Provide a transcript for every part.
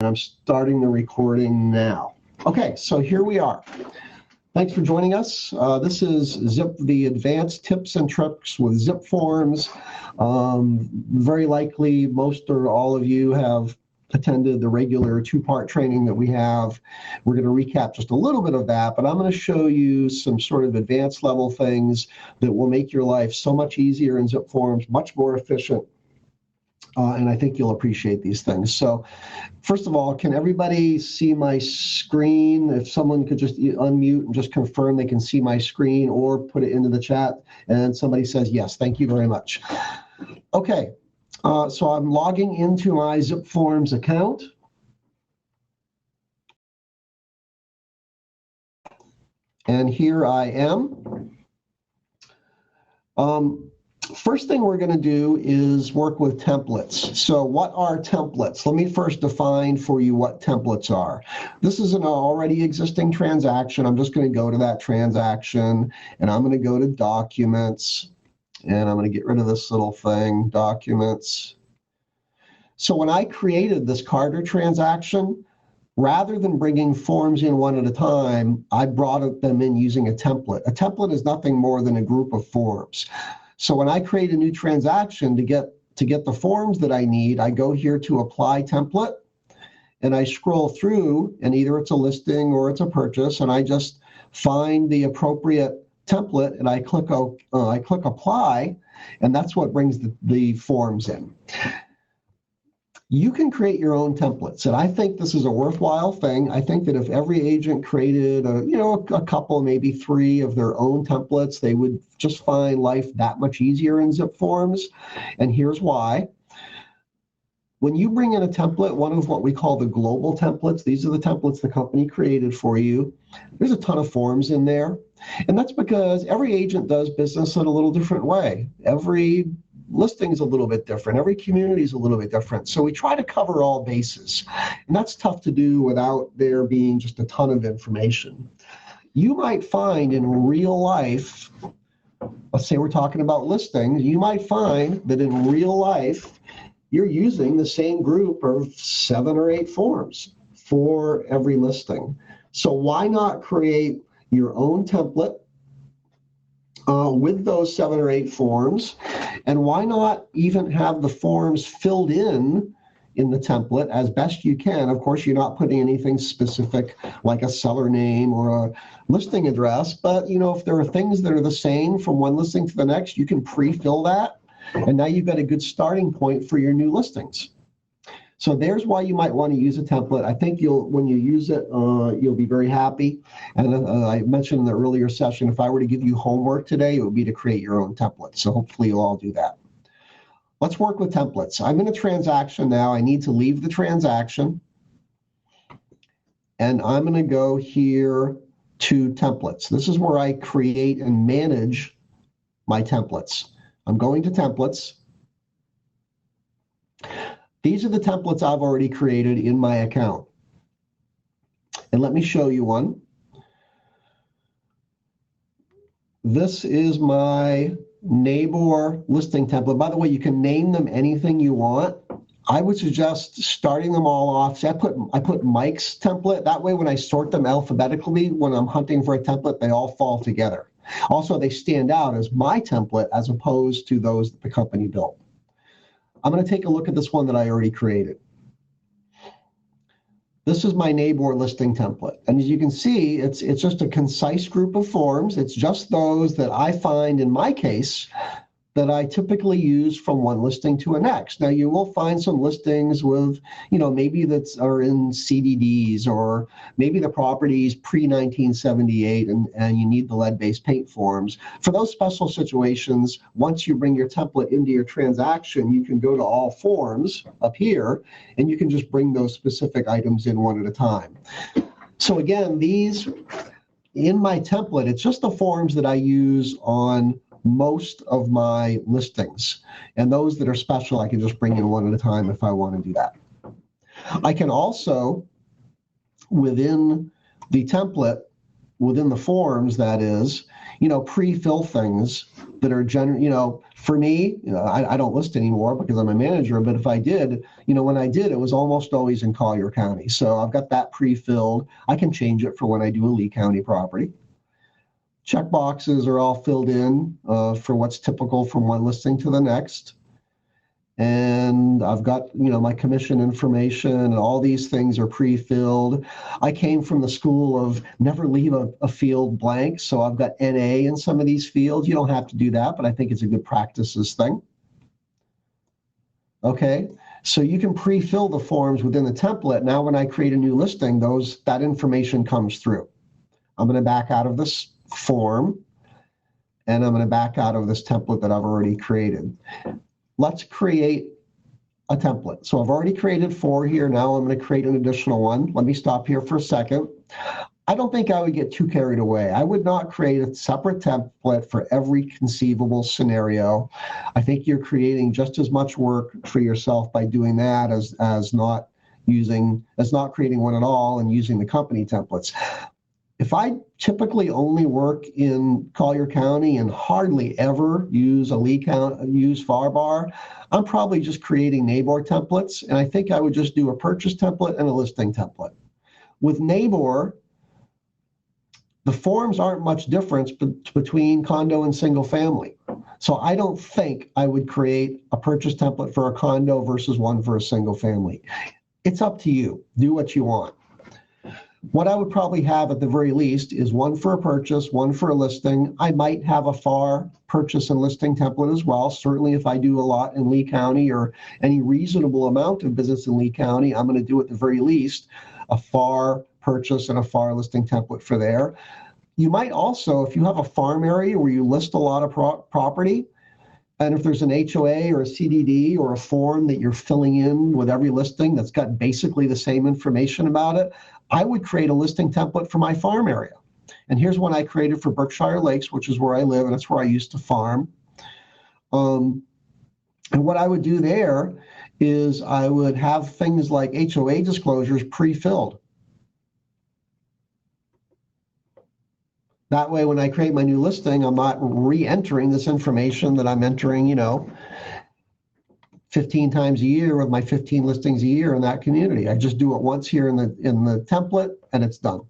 I'm starting the recording now. Okay, so here we are. Thanks for joining us. This is the advanced tips and tricks with zipForms. Very likely most or all of you have attended the regular two-part training that we have. We're going to recap just a little bit of that, but I'm going to show you some sort of advanced level things that will make your life so much easier in zipForms, much more efficient. And I think you'll appreciate these things. So first of all, can everybody see my screen? If someone could just unmute and just confirm they can see my screen or put it into the chat. And somebody says, yes, thank you very much. Okay, so I'm logging into my zipForms account. And here I am. First thing we're going to do is work with templates. So what are templates? Let me first define for you what templates are. This is an already existing transaction. I'm just going to go to that transaction, and I'm going to go to Documents, and I'm going to get rid of this little thing, Documents. So when I created this Carter transaction, rather than bringing forms in one at a time, I brought them in using a template. A template is nothing more than a group of forms. So when I create a new transaction to get the forms that I need, I go here to Apply Template, and I scroll through, and either it's a listing or it's a purchase, and I just find the appropriate template, and I click Apply, and that's what brings the forms in. You can create your own templates, and I think this is a worthwhile thing. I think that if every agent created a couple, maybe 3 of their own templates, they would just find life that much easier in zipForms. And here's why. When you bring in a template, one of what we call the global templates, these are the templates the company created for you. There's a ton of forms in there. And that's because every agent does business in a little different way. Every listing is a little bit different. Every community is a little bit different. So we try to cover all bases. And that's tough to do without there being just a ton of information. You might find in real life, let's say we're talking about listings, you might find that in real life, you're using the same group of 7 or 8 forms for every listing. So why not create your own template with those 7 or 8 forms, and why not even have the forms filled in the template as best you can. Of course, you're not putting anything specific like a seller name or a listing address, but if there are things that are the same from one listing to the next, you can pre-fill that, and now you've got a good starting point for your new listings. So there's why you might want to use a template. I think when you use it, you'll be very happy. And I mentioned in the earlier session, if I were to give you homework today, it would be to create your own template. So hopefully you'll all do that. Let's work with templates. I'm in a transaction now. I need to leave the transaction. And I'm going to go here to templates. This is where I create and manage my templates. I'm going to templates. These are the templates I've already created in my account. And let me show you one. This is my neighbor listing template. By the way, you can name them anything you want. I would suggest starting them all off. See, I put Mike's template. That way, when I sort them alphabetically, when I'm hunting for a template, they all fall together. Also, they stand out as my template as opposed to those that the company built. I'm going to take a look at this one that I already created. This is my neighbor listing template. And as you can see, it's just a concise group of forms. It's just those that I find in my case that I typically use from one listing to a next. Now you will find some listings with, maybe that are in CDDs, or maybe the property's pre-1978 and you need the lead-based paint forms. For those special situations, once you bring your template into your transaction, you can go to all forms up here and you can just bring those specific items in one at a time. So again, these in my template, it's just the forms that I use on most of my listings, and those that are special I can just bring in one at a time if I want to do that. I can also, within the template, within the forms, that is, pre-fill things that are for me, I don't list anymore because I'm a manager, but if I did, when I did, it was almost always in Collier County. So I've got that pre-filled. I can change it for when I do a Lee County property. Check boxes are all filled in for what's typical from one listing to the next. And I've got, my commission information, and all these things are pre-filled. I came from the school of never leave a field blank, so I've got NA in some of these fields. You don't have to do that, but I think it's a good practices thing. Okay, so you can pre-fill the forms within the template. Now when I create a new listing, that information comes through. I'm going to back out of this form, and I'm going to back out of this template that I've already created. Let's create a template. So I've already created 4 here. Now I'm going to create an additional one. Let me stop here for a second. I don't think I would get too carried away. I would not create a separate template for every conceivable scenario. I think you're creating just as much work for yourself by doing that as not creating one at all and using the company templates. If I typically only work in Collier County and hardly ever use use FARBAR, I'm probably just creating NABOR templates, and I think I would just do a purchase template and a listing template. With NABOR, the forms aren't much difference between condo and single family. So I don't think I would create a purchase template for a condo versus one for a single family. It's up to you. Do what you want. What I would probably have at the very least is one for a purchase, one for a listing. I might have a FAR purchase and listing template as well. Certainly if I do a lot in Lee County or any reasonable amount of business in Lee County, I'm going to do at the very least a FAR purchase and a FAR listing template for there. You might also, if you have a farm area where you list a lot of property, and if there's an HOA or a CDD or a form that you're filling in with every listing that's got basically the same information about it, I would create a listing template for my farm area. And here's one I created for Berkshire Lakes, which is where I live, and that's where I used to farm. And what I would do there is I would have things like HOA disclosures pre-filled. That way, when I create my new listing, I'm not re-entering this information that I'm entering, 15 times a year with my 15 listings a year in that community. I just do it once here in the template, and it's done.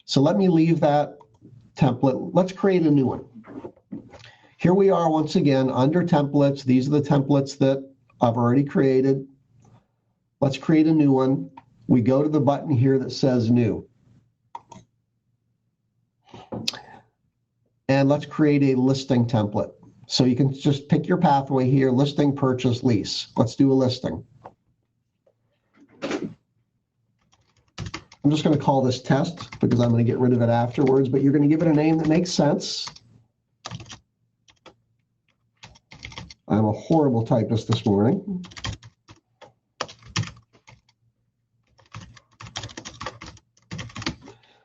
So let me leave that template. Let's create a new one. Here we are once again under templates. These are the templates that I've already created. Let's create a new one. We go to the button here that says new. And let's create a listing template. So you can just pick your pathway here, listing, purchase, lease. Let's do a listing. I'm just going to call this test because I'm going to get rid of it afterwards, but you're going to give it a name that makes sense. I'm a horrible typist this morning.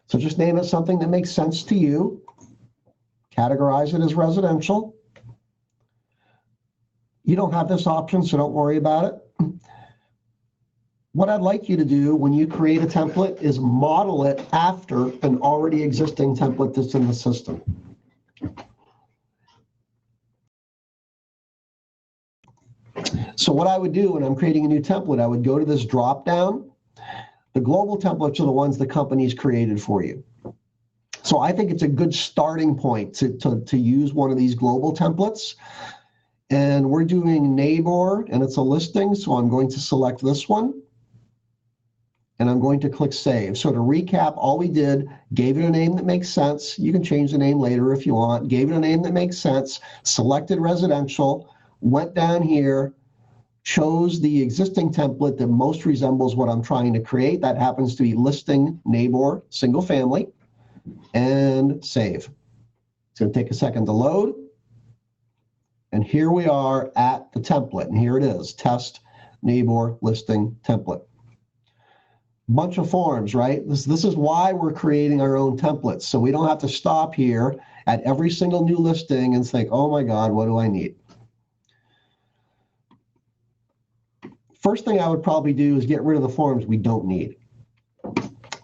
So just name it something that makes sense to you. Categorize it as residential. You don't have this option, so don't worry about it. What I'd like you to do when you create a template is model it after an already existing template that's in the system. So what I would do when I'm creating a new template, I would go to this drop down. The global templates are the ones the company's created for you. So I think it's a good starting point to use one of these global templates. And we're doing NABOR, and it's a listing, so I'm going to select this one. And I'm going to click Save. So to recap, all we did, gave it a name that makes sense. You can change the name later if you want. Gave it a name that makes sense, selected residential, went down here, chose the existing template that most resembles what I'm trying to create. That happens to be listing NABOR, single family, and save. It's going to take a second to load. And here we are at the template. And here it is, test NABOR listing template. Bunch of forms, right? This is why we're creating our own templates. So we don't have to stop here at every single new listing and think, oh my God, what do I need? First thing I would probably do is get rid of the forms we don't need.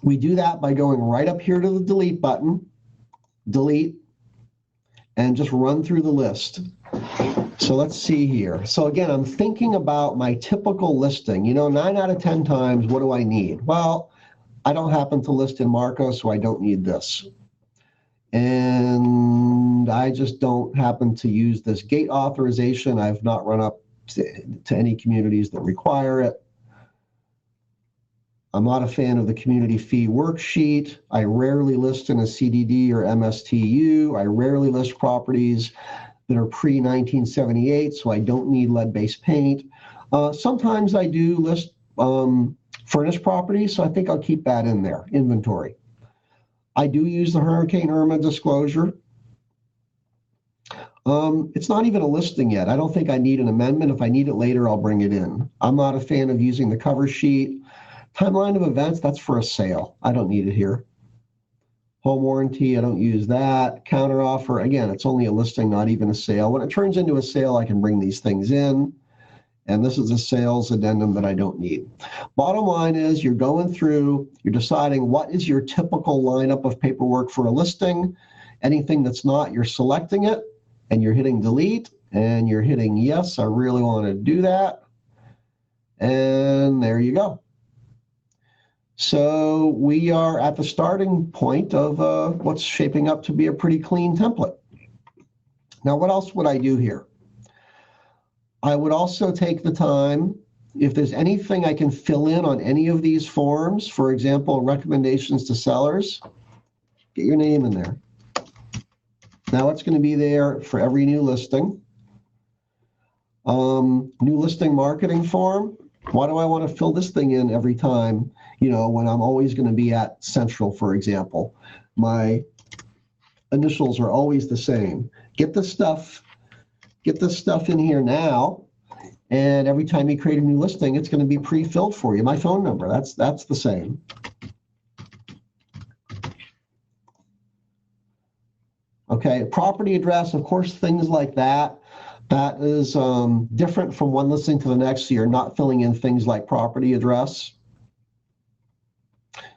We do that by going right up here to the delete button, delete, and just run through the list. So let's see here. So again, I'm thinking about my typical listing. 9 out of 10 times, what do I need? Well, I don't happen to list in Marco, so I don't need this. And I just don't happen to use this gate authorization. I've not run up to any communities that require it. I'm not a fan of the community fee worksheet. I rarely list in a CDD or MSTU. I rarely list properties that are pre-1978, so I don't need lead-based paint. Sometimes I do list furnished properties, so I think I'll keep that in there, inventory. I do use the Hurricane Irma disclosure. It's not even a listing yet. I don't think I need an amendment. If I need it later, I'll bring it in. I'm not a fan of using the cover sheet. Timeline of events, that's for a sale. I don't need it here. Home warranty, I don't use that. Counteroffer, again, it's only a listing, not even a sale. When it turns into a sale, I can bring these things in. And this is a sales addendum that I don't need. Bottom line is you're going through, you're deciding what is your typical lineup of paperwork for a listing. Anything that's not, you're selecting it, and you're hitting delete, and you're hitting yes, I really want to do that. And there you go. So we are at the starting point of what's shaping up to be a pretty clean template. Now, what else would I do here? I would also take the time, if there's anything I can fill in on any of these forms, for example, recommendations to sellers, get your name in there. Now it's going to be there for every new listing. New listing marketing form. Why do I want to fill this thing in every time, when I'm always going to be at Central, for example? My initials are always the same. Get this stuff in here now, and every time you create a new listing, it's going to be pre-filled for you. My phone number, that's the same. Okay, property address, of course, things like that. That is different from one listing to the next, so you're not filling in things like property address.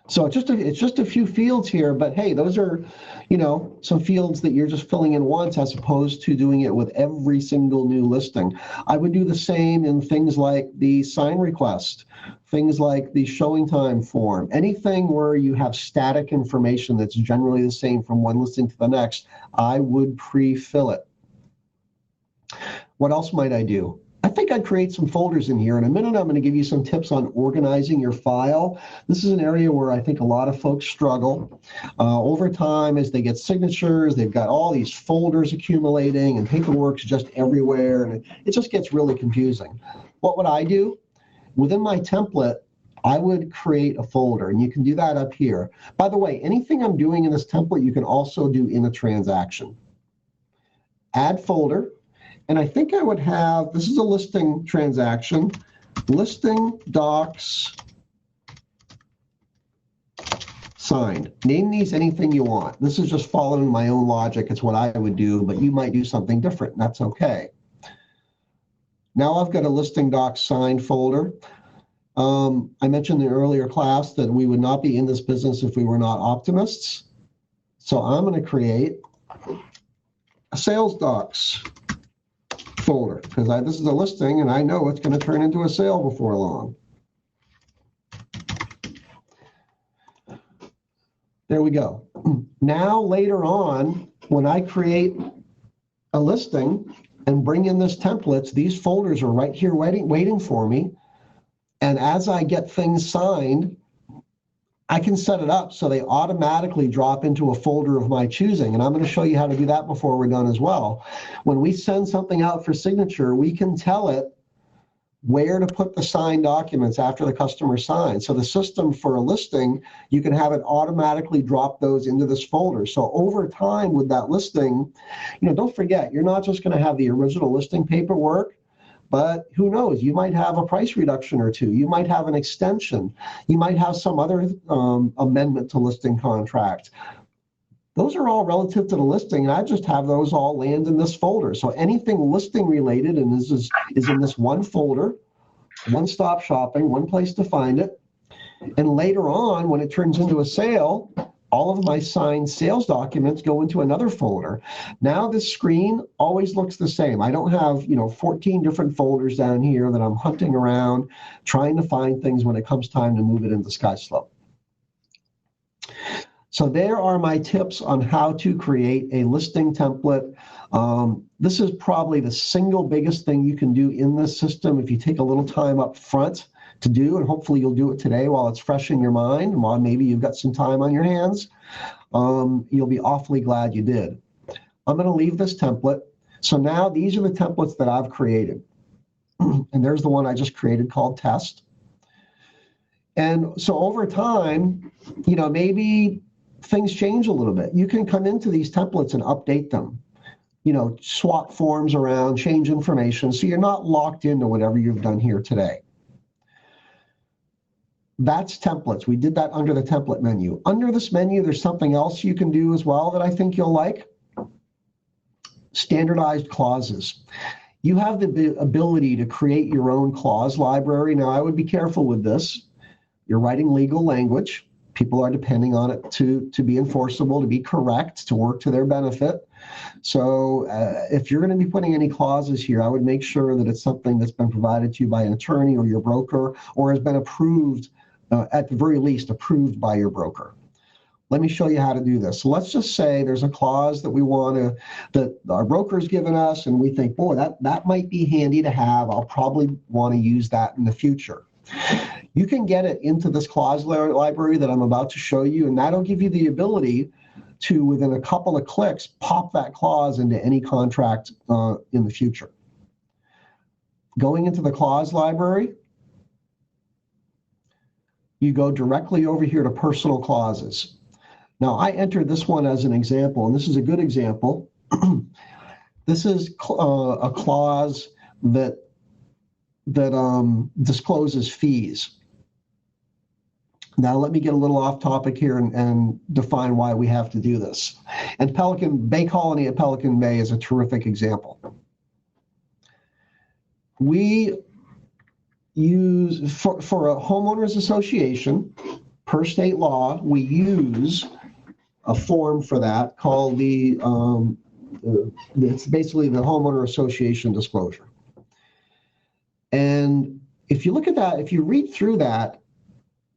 So it's just a few fields here, but hey, those are, some fields that you're just filling in once as opposed to doing it with every single new listing. I would do the same in things like the sign request, things like the showing time form, anything where you have static information that's generally the same from one listing to the next, I would pre-fill it. What else might I do? I think I'd create some folders in here. In a minute, I'm going to give you some tips on organizing your file. This is an area where I think a lot of folks struggle. Over time, as they get signatures, they've got all these folders accumulating and paperwork's just everywhere, and it just gets really confusing. What would I do? Within my template, I would create a folder, and you can do that up here. By the way, anything I'm doing in this template, you can also do in a transaction. Add folder. And I think I would have, this is a listing transaction, listing docs signed. Name these anything you want. This is just following my own logic. It's what I would do, but you might do something different, and that's okay. Now I've got a listing docs signed folder. I mentioned in the earlier class that we would not be in this business if we were not optimists. So I'm going to create a sales docs folder, because this is a listing and I know it's going to turn into a sale before long. There we go. Now later on, when I create a listing and bring in this templates, these folders are right here waiting for me. And as I get things signed, I can set it up so they automatically drop into a folder of my choosing. And I'm going to show you how to do that before we're done as well. When we send something out for signature, we can tell it where to put the signed documents after the customer signs. So the system for a listing, you can have it automatically drop those into this folder. So over time with that listing, don't forget, you're not just going to have the original listing paperwork, but who knows, you might have a price reduction or two. You might have an extension. You might have some other amendment to listing contract. Those are all relative to the listing, and I just have those all land in this folder. So anything listing related is in this one folder, one-stop shopping, one place to find it. And later on, when it turns into a sale, all of my signed sales documents go into another folder. Now this screen always looks the same. I don't have, 14 different folders down here that I'm hunting around, trying to find things when it comes time to move it into SkySlope. So there are my tips on how to create a listing template. This is probably the single biggest thing you can do in this system if you take a little time up front to do, and hopefully you'll do it today while it's fresh in your mind, while maybe you've got some time on your hands. You'll be awfully glad you did. I'm going to leave this template. So now these are the templates that I've created. And there's the one I just created called test. And so over time, maybe things change a little bit. You can come into these templates and update them, swap forms around, change information, so you're not locked into whatever you've done here today. That's templates. We did that under the template menu. Under this menu, there's something else you can do as well that I think you'll like. Standardized clauses. You have the ability to create your own clause library. Now, I would be careful with this. You're writing legal language. People are depending on it to be enforceable, to be correct, to work to their benefit. So if you're going to be putting any clauses here, I would make sure that it's something that's been provided to you by an attorney or your broker, or has been approved, at the very least, approved by your broker. Let me show you how to do this. So let's just say there's a clause that we want to, that our broker's given us, and we think, boy, that might be handy to have. I'll probably want to use that in the future. You can get it into this clause library that I'm about to show you, and that'll give you the ability to, within a couple of clicks, pop that clause into any contract in the future. Going into the clause library, you go directly over here to personal clauses. Now, I entered this one as an example, and this is a good example. This is a clause that discloses fees. Now, let me get a little off topic here and define why we have to do this. And Bay Colony at Pelican Bay is a terrific example. We use, for a homeowners association, per state law, we use a form for that called it's basically the homeowner association disclosure. And if you look at that, if you read through that,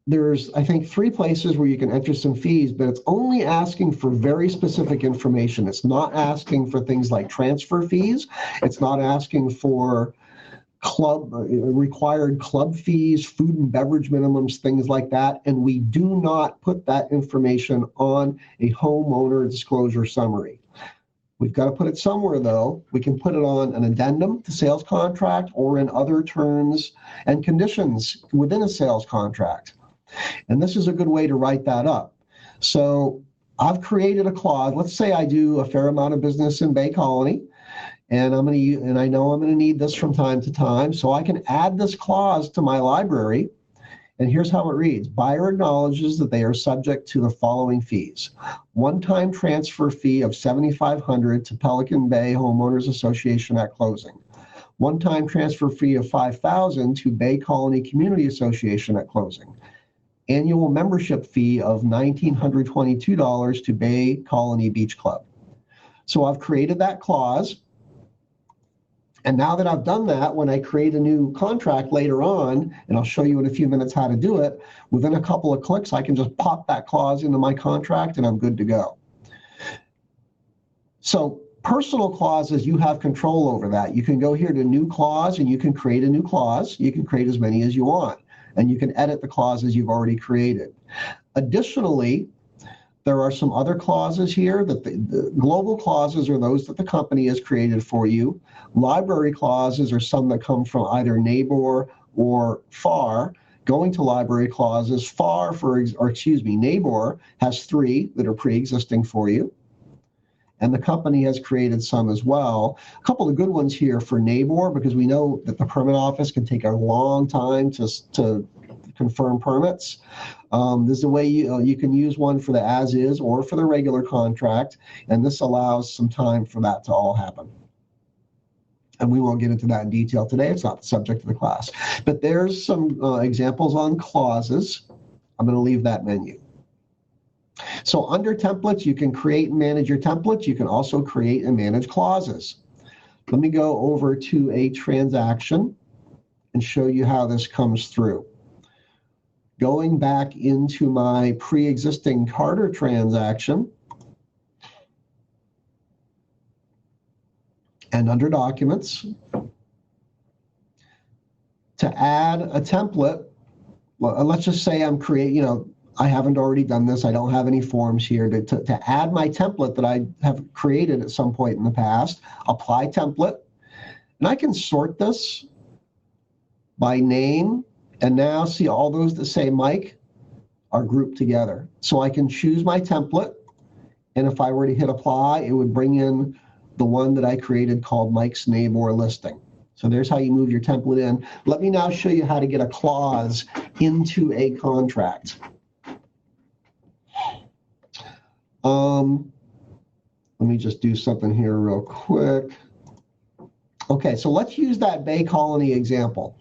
there's, I think, 3 places where you can enter some fees, but it's only asking for very specific information. It's not asking for things like transfer fees. It's not asking for required club fees, food and beverage minimums, things like that. And we do not put that information on a homeowner disclosure summary. We've got to put it somewhere, though. We can put it on an addendum to sales contract or in other terms and conditions within a sales contract. And this is a good way to write that up. So I've created a clause. Let's say I do a fair amount of business in Bay Colony, and I know I'm going to need this from time to time. So I can add this clause to my library. And here's how it reads. Buyer acknowledges that they are subject to the following fees. One-time transfer fee of $7,500 to Pelican Bay Homeowners Association at closing. One-time transfer fee of $5,000 to Bay Colony Community Association at closing. Annual membership fee of $1,922 to Bay Colony Beach Club. So I've created that clause. And now that I've done that, when I create a new contract later on, and I'll show you in a few minutes how to do it, within a couple of clicks, I can just pop that clause into my contract and I'm good to go. So personal clauses, you have control over that. You can go here to new clause and you can create a new clause. You can create as many as you want, and you can edit the clauses you've already created. Additionally, there are some other clauses here that the global clauses are those that the company has created for you. Library clauses are some that come from either NABOR or FAR. Going to library clauses, NABOR has 3 that are pre-existing for you. And the company has created some as well. A couple of good ones here for NABOR, because we know that the permit office can take a long time to confirm permits. This is a way you can use one for the as-is or for the regular contract, and this allows some time for that to all happen. And we won't get into that in detail today. It's not the subject of the class. But there's some examples on clauses. I'm going to leave that menu. So under templates, you can create and manage your templates. You can also create and manage clauses. Let me go over to a transaction and show you how this comes through. Going back into my pre-existing Carter transaction, and under documents, to add a template, well, let's just say I'm creating, I haven't already done this. I don't have any forms here. To add my template that I have created at some point in the past, apply template. And I can sort this by name. And now see all those that say Mike are grouped together. So I can choose my template. And if I were to hit apply, it would bring in the one that I created called Mike's Neighbor listing. So there's how you move your template in. Let me now show you how to get a clause into a contract. Let me just do something here real quick. Okay, so let's use that Bay Colony example.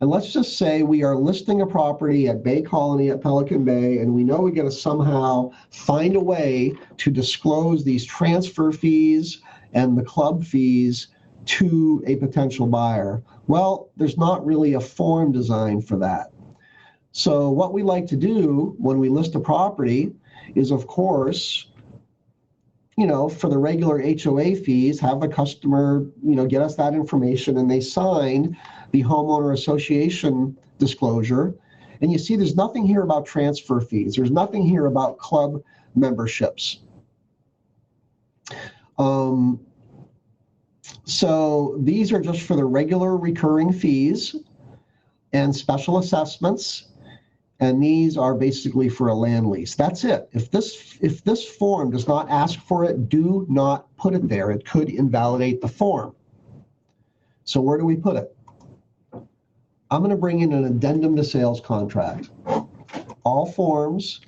And let's just say we are listing a property at Bay Colony at Pelican Bay, and we know we got to somehow find a way to disclose these transfer fees and the club fees to a potential buyer. Well, there's not really a form designed for that. So what we like to do when we list a property is, of course, for the regular HOA fees, have the customer, get us that information, and they sign the homeowner association disclosure. And you see there's nothing here about transfer fees. There's nothing here about club memberships. So these are just for the regular recurring fees and special assessments. And these are basically for a land lease. That's it. If this form does not ask for it, do not put it there. It could invalidate the form. So where do we put it? I'm going to bring in an addendum to sales contract. All forms,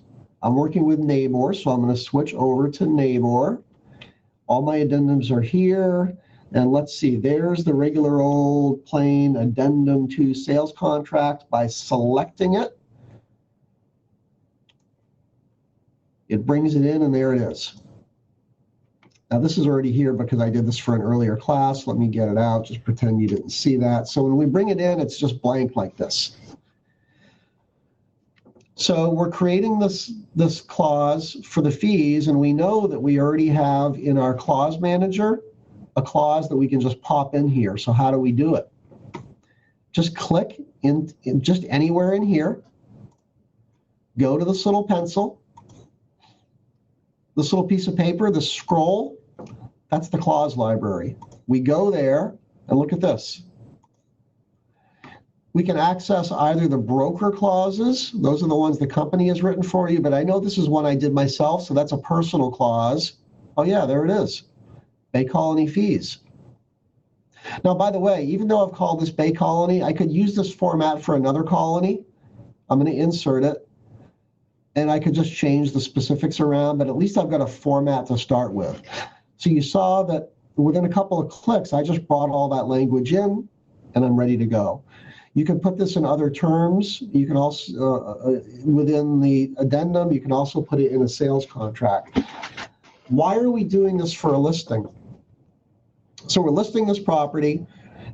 I'm working with Neighbor, so I'm going to switch over to Neighbor. All my addendums are here. And let's see, there's the regular old plain addendum to sales contract. By selecting it, it brings it in, and there it is. Now this is already here because I did this for an earlier class. Let me get it out, just pretend you didn't see that. So when we bring it in, it's just blank like this. So we're creating this clause for the fees, and we know that we already have in our clause manager a clause that we can just pop in here. So how do we do it? Just click in just anywhere in here, go to this little pencil, this little piece of paper, the scroll, that's the clause library. We go there and look at this. We can access either the broker clauses, those are the ones the company has written for you, but I know this is one I did myself, so that's a personal clause. Oh yeah, there it is, Bay Colony fees. Now, by the way, even though I've called this Bay Colony, I could use this format for another colony. I'm going to insert it. And I could just change the specifics around, but at least I've got a format to start with. So you saw that within a couple of clicks, I just brought all that language in, and I'm ready to go. You can put this in other terms. You can also, within the addendum, you can also put it in a sales contract. Why are we doing this for a listing? So we're listing this property,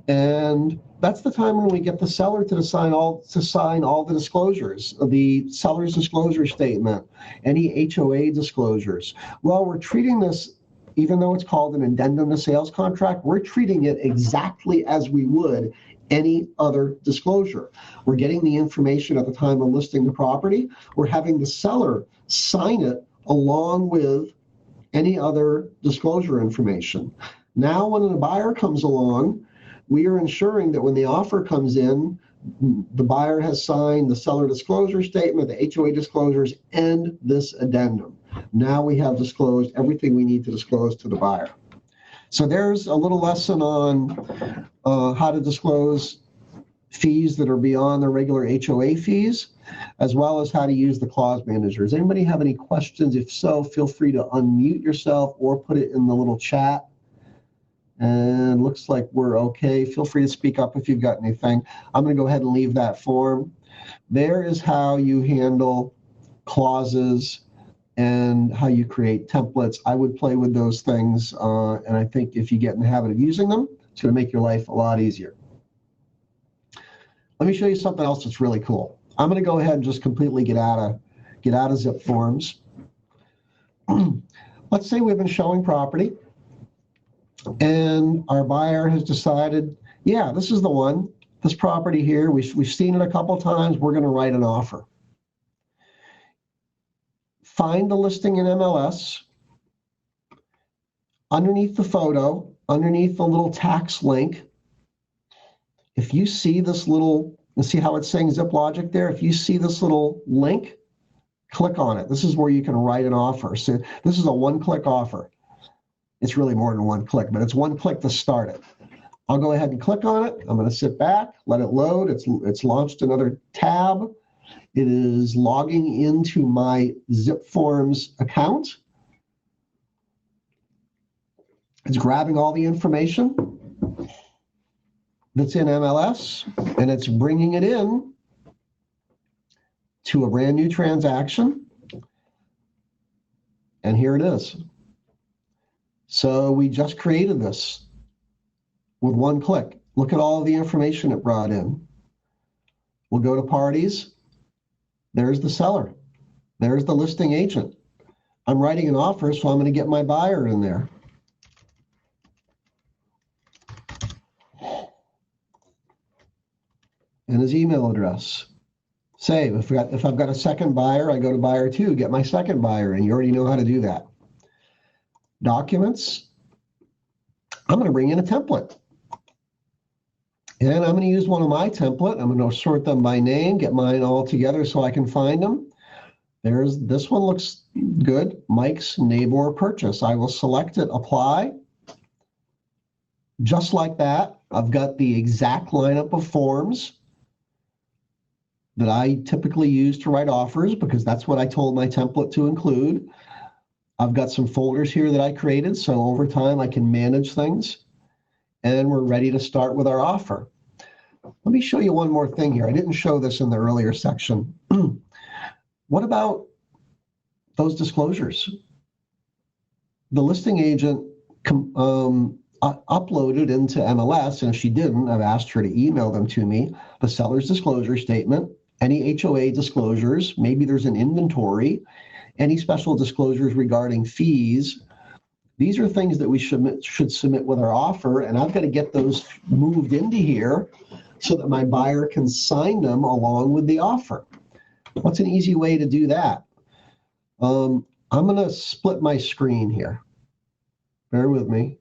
and that's the time when we get the seller to sign all the disclosures, the seller's disclosure statement, any HOA disclosures. Well, we're treating this, even though it's called an addendum to sales contract, we're treating it exactly as we would any other disclosure. We're getting the information at the time of listing the property. We're having the seller sign it along with any other disclosure information. Now, when a buyer comes along, we are ensuring that when the offer comes in, the buyer has signed the seller disclosure statement, the HOA disclosures, and this addendum. Now we have disclosed everything we need to disclose to the buyer. So there's a little lesson on how to disclose fees that are beyond the regular HOA fees, as well as how to use the clause manager. Does anybody have any questions? If so, feel free to unmute yourself or put it in the little chat. And looks like we're okay. Feel free to speak up if you've got anything. I'm going to go ahead and leave that form. There is how you handle clauses and how you create templates. I would play with those things, and I think if you get in the habit of using them, it's going to make your life a lot easier. Let me show you something else that's really cool. I'm going to go ahead and just completely get out of zipForms. Let's say we've been showing property, and our buyer has decided, yeah, this is the one, this property here. We've seen it a couple times. We're going to write an offer. Find the listing in MLS. Underneath the photo, underneath the little tax link, if you see this little, you see how it's saying Zip Logic there? If you see this little link, click on it. This is where you can write an offer. So this is a one-click offer. It's really more than one click, but it's one click to start it. I'll go ahead and click on it. I'm going to sit back, let it load. It's launched another tab. It is logging into my zipForms account. It's grabbing all the information that's in MLS, and it's bringing it in to a brand new transaction. And here it is. So we just created this with one click. Look at all of the information it brought in. We'll go to parties. There's the seller. There's the listing agent. I'm writing an offer, so I'm going to get my buyer in there. And his email address. Save. If I've got a second buyer, I go to buyer 2, get my second buyer, and you already know how to do that. Documents. I'm going to bring in a template. And I'm going to use one of my template. I'm going to sort them by name, get mine all together so I can find them. This one looks good. Mike's neighbor purchase. I will select it, apply. Just like that, I've got the exact lineup of forms that I typically use to write offers because that's what I told my template to include. I've got some folders here that I created, so over time I can manage things. And we're ready to start with our offer. Let me show you one more thing here. I didn't show this in the earlier section. What about those disclosures? The listing agent uploaded into MLS, and if she didn't, I've asked her to email them to me, the seller's disclosure statement, any HOA disclosures, maybe there's an inventory, any special disclosures regarding fees. These are things that we should submit with our offer, and I've got to get those moved into here so that my buyer can sign them along with the offer. What's an easy way to do that? I'm going to split my screen here. Bear with me.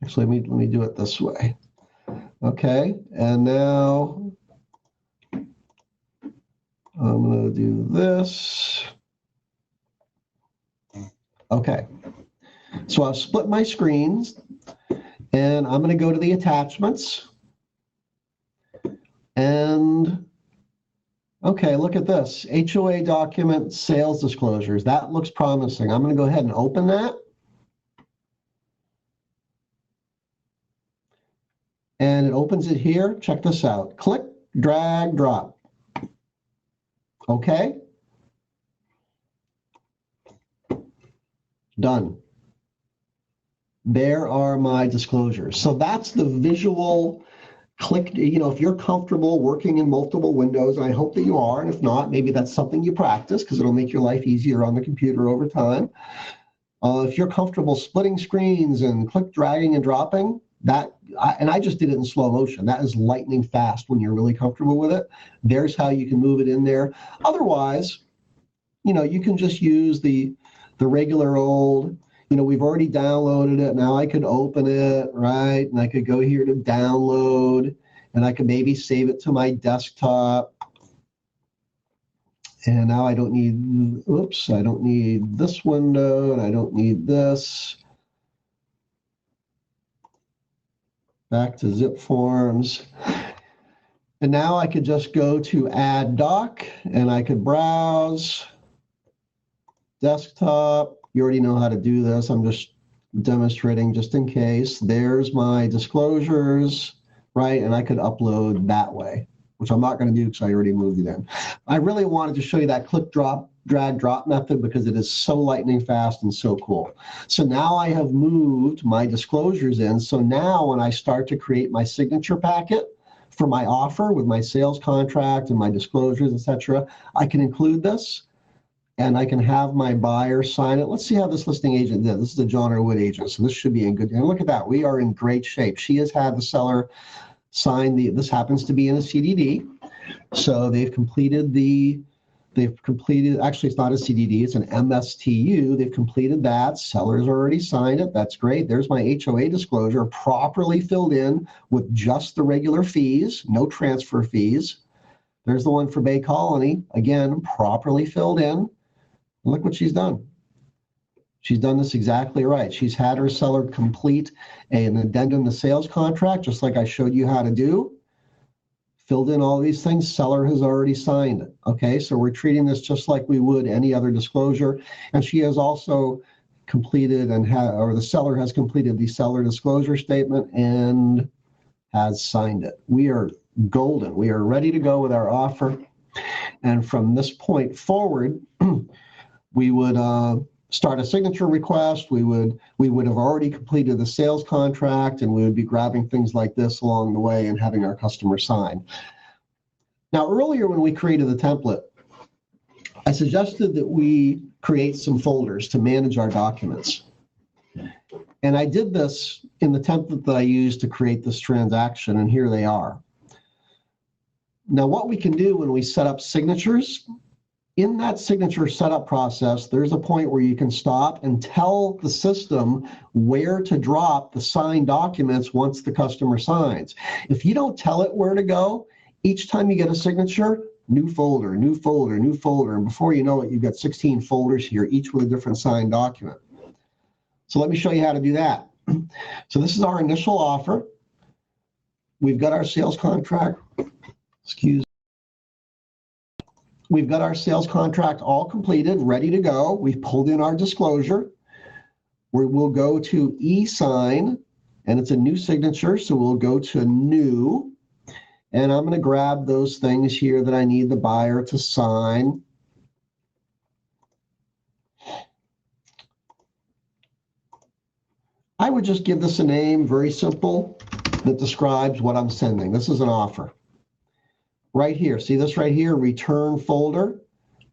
Actually, let me do it this way. Okay, and now I'm going to do this. Okay. So I've split my screens, and I'm going to go to the attachments. And, okay, look at this. HOA document, sales disclosures. That looks promising. I'm going to go ahead and open that. And it opens it here. Check this out. Click, drag, drop. Okay. Done. There are my disclosures. So that's the visual click. If you're comfortable working in multiple windows, and I hope that you are, and if not, maybe that's something you practice because it'll make your life easier on the computer over time. If you're comfortable splitting screens and click dragging and dropping, I just did it in slow motion. That is lightning fast when you're really comfortable with it. There's how you can move it in there. Otherwise, you can just use the regular old, we've already downloaded it. Now I could open it, right? And I could go here to download, and I could maybe save it to my desktop. And now I don't need, I don't need this window, and I don't need this. Back to zipForms. And now I could just go to Add Doc, and I could browse, desktop. You already know how to do this. I'm just demonstrating just in case. There's my disclosures, right? And I could upload that way, which I'm not going to do because I already moved it in. I really wanted to show you that click, drop, drag, drop method because it is so lightning fast and so cool. So now I have moved my disclosures in. So now when I start to create my signature packet for my offer with my sales contract and my disclosures, etc., I can include this. And I can have my buyer sign it. Let's see how this listing agent did. This is the John R. Wood agent, so this should be in good. And look at that, we are in great shape. She has had the seller sign this happens to be in a CDD. So they've completed, actually it's not a CDD, it's an MSTU. They've completed that. Seller's already signed it. That's great. There's my HOA disclosure, properly filled in with just the regular fees, no transfer fees. There's the one for Bay Colony, again, properly filled in. Look what she's done. She's done this exactly right. She's had her seller complete an addendum to sales contract, just like I showed you how to do. Filled in all these things. Seller has already signed it. Okay, so we're treating this just like we would any other disclosure. And she has also completed or the seller has completed the seller disclosure statement and has signed it. We are golden. We are ready to go with our offer. And from this point forward, we would start a signature request. We would have already completed the sales contract, and we would be grabbing things like this along the way and having our customer sign. Now, earlier when we created the template, I suggested that we create some folders to manage our documents. And I did this in the template that I used to create this transaction, and here they are. Now, what we can do when we set up signatures, in that signature setup process, there's a point where you can stop and tell the system where to drop the signed documents once the customer signs. If you don't tell it where to go, each time you get a signature, new folder, new folder, new folder, and before you know it, you've got 16 folders here, each with a different signed document. So let me show you how to do that. So this is our initial offer. We've got our sales contract, We've got our sales contract all completed, ready to go. We've pulled in our disclosure. We'll go to e-sign, and it's a new signature, so we'll go to new. And I'm going to grab those things here that I need the buyer to sign. I would just give this a name, very simple, that describes what I'm sending. This is an offer. Right here, see this right here, return folder,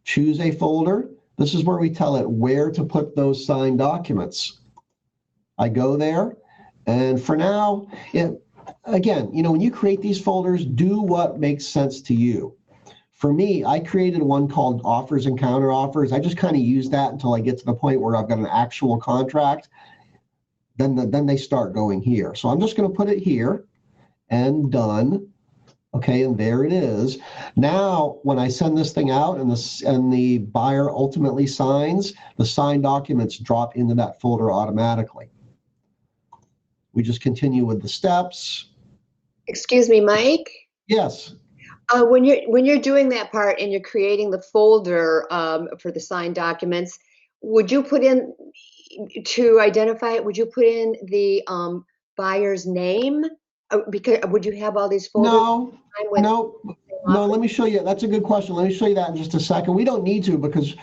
choose a folder. This is where we tell it where to put those signed documents. I go there, and for now, again, when you create these folders, do what makes sense to you. For me, I created one called offers and counter offers. I just kind of use that until I get to the point where I've got an actual contract. Then they start going here. So I'm just going to put it here and done. Okay, and there it is. Now, when I send this thing out and the buyer ultimately signs, the signed documents drop into that folder automatically. We just continue with the steps. Excuse me, Mike? Yes. When you're doing that part and you're creating the folder for the signed documents, would you put in, to identify it, would you put in the buyer's name? Because would you have all these folders? No. Let me show you. That's a good question. Let me show you that in just a second. We don't need to because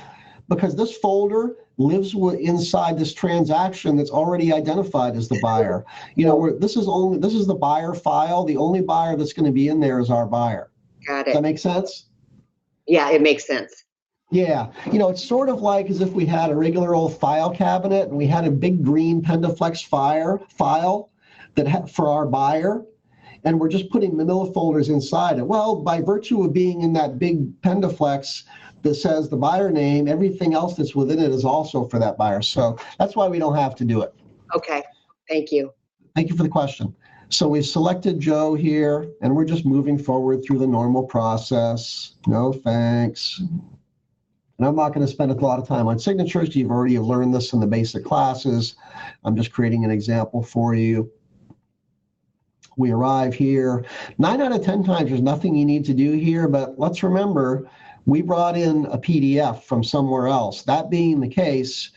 this folder lives inside this transaction that's already identified as the buyer. This is the buyer file. The only buyer that's going to be in there is our buyer. Got it. Does that make sense? Yeah, it makes sense. Yeah, it's sort of like as if we had a regular old file cabinet and we had a big green Pendaflex file that for our buyer, and we're just putting manila folders inside it. Well, by virtue of being in that big Pendaflex that says the buyer name, everything else that's within it is also for that buyer. So that's why we don't have to do it. Okay, thank you. Thank you for the question. So we've selected Joe here, and we're just moving forward through the normal process. No thanks. And I'm not going to spend a lot of time on signatures. You've already learned this in the basic classes. I'm just creating an example for you. We arrive here. 9 out of 10 times, there's nothing you need to do here, but let's remember, we brought in a PDF from somewhere else. That being the case,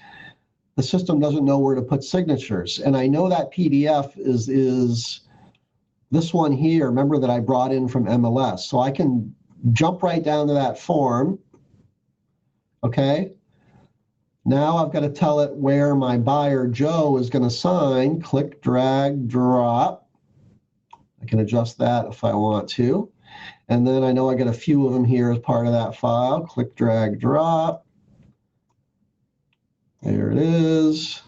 the system doesn't know where to put signatures. And I know that PDF is this one here, remember that I brought in from MLS. So I can jump right down to that form, okay? Now I've got to tell it where my buyer, Joe, is going to sign. Click, drag, drop. I can adjust that if I want to. And then I know I got a few of them here as part of that file. Click, drag, drop. There it is.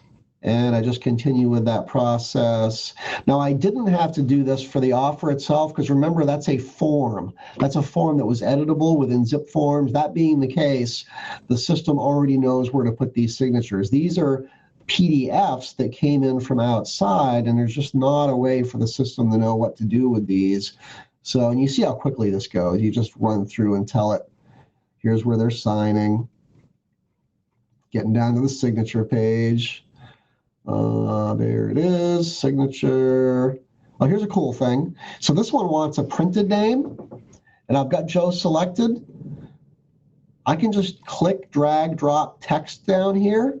And I just continue with that process. Now, I didn't have to do this for the offer itself, because remember, that's a form. That's a form that was editable within zipForms. That being the case, the system already knows where to put these signatures. These are PDFs that came in from outside, and there's just not a way for the system to know what to do with these. So, and you see how quickly this goes. You just run through and tell it, here's where they're signing. Getting down to the signature page. There it is, signature. Oh, here's a cool thing. So this one wants a printed name, and I've got Joe selected. I can just click, drag, drop text down here,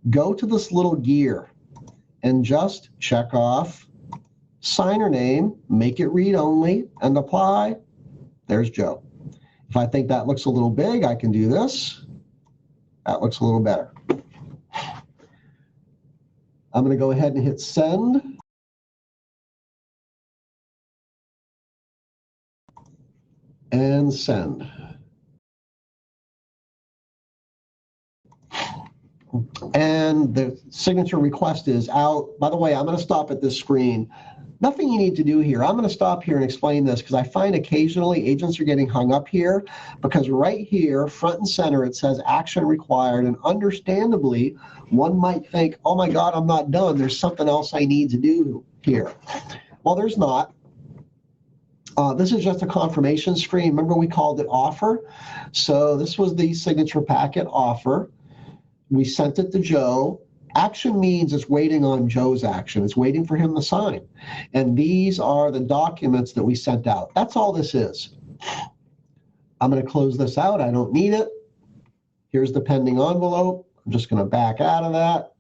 go to this little gear, and just check off signer name, make it read only, and apply. There's Joe. If I think that looks a little big, I can do this. That looks a little better. I'm going to go ahead and hit send. And send. And the signature request is out. By the way, I'm going to stop at this screen. Nothing you need to do here. I'm going to stop here and explain this, because I find occasionally agents are getting hung up here, because right here, front and center, it says action required. And understandably, one might think, oh my God, I'm not done. There's something else I need to do here. Well, there's not. This is just a confirmation screen. Remember, we called it offer. So this was the signature packet offer. We sent it to Joe. Action means it's waiting on Joe's action. It's waiting for him to sign. And these are the documents that we sent out. That's all this is. I'm going to close this out. I don't need it. Here's the pending envelope. I'm just going to back out of that.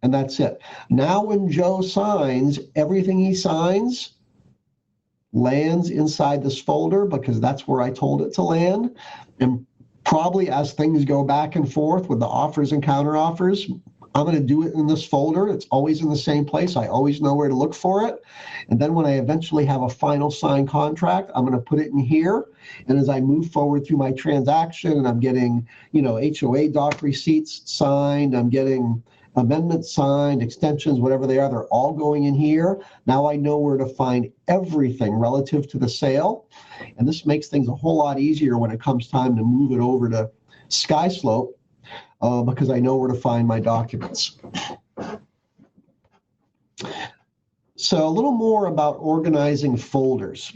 And that's it. Now when Joe signs, everything he signs lands inside this folder, because that's where I told it to land. And probably as things go back and forth with the offers and counter offers, I'm going to do it in this folder. It's always in the same place. I always know where to look for it. And then when I eventually have a final signed contract, I'm going to put it in here. And as I move forward through my transaction, and I'm getting, HOA doc receipts signed, I'm getting amendments signed, extensions, whatever they are, they're all going in here. Now I know where to find everything relative to the sale. And this makes things a whole lot easier when it comes time to move it over to SkySlope, because I know where to find my documents. So a little more about organizing folders.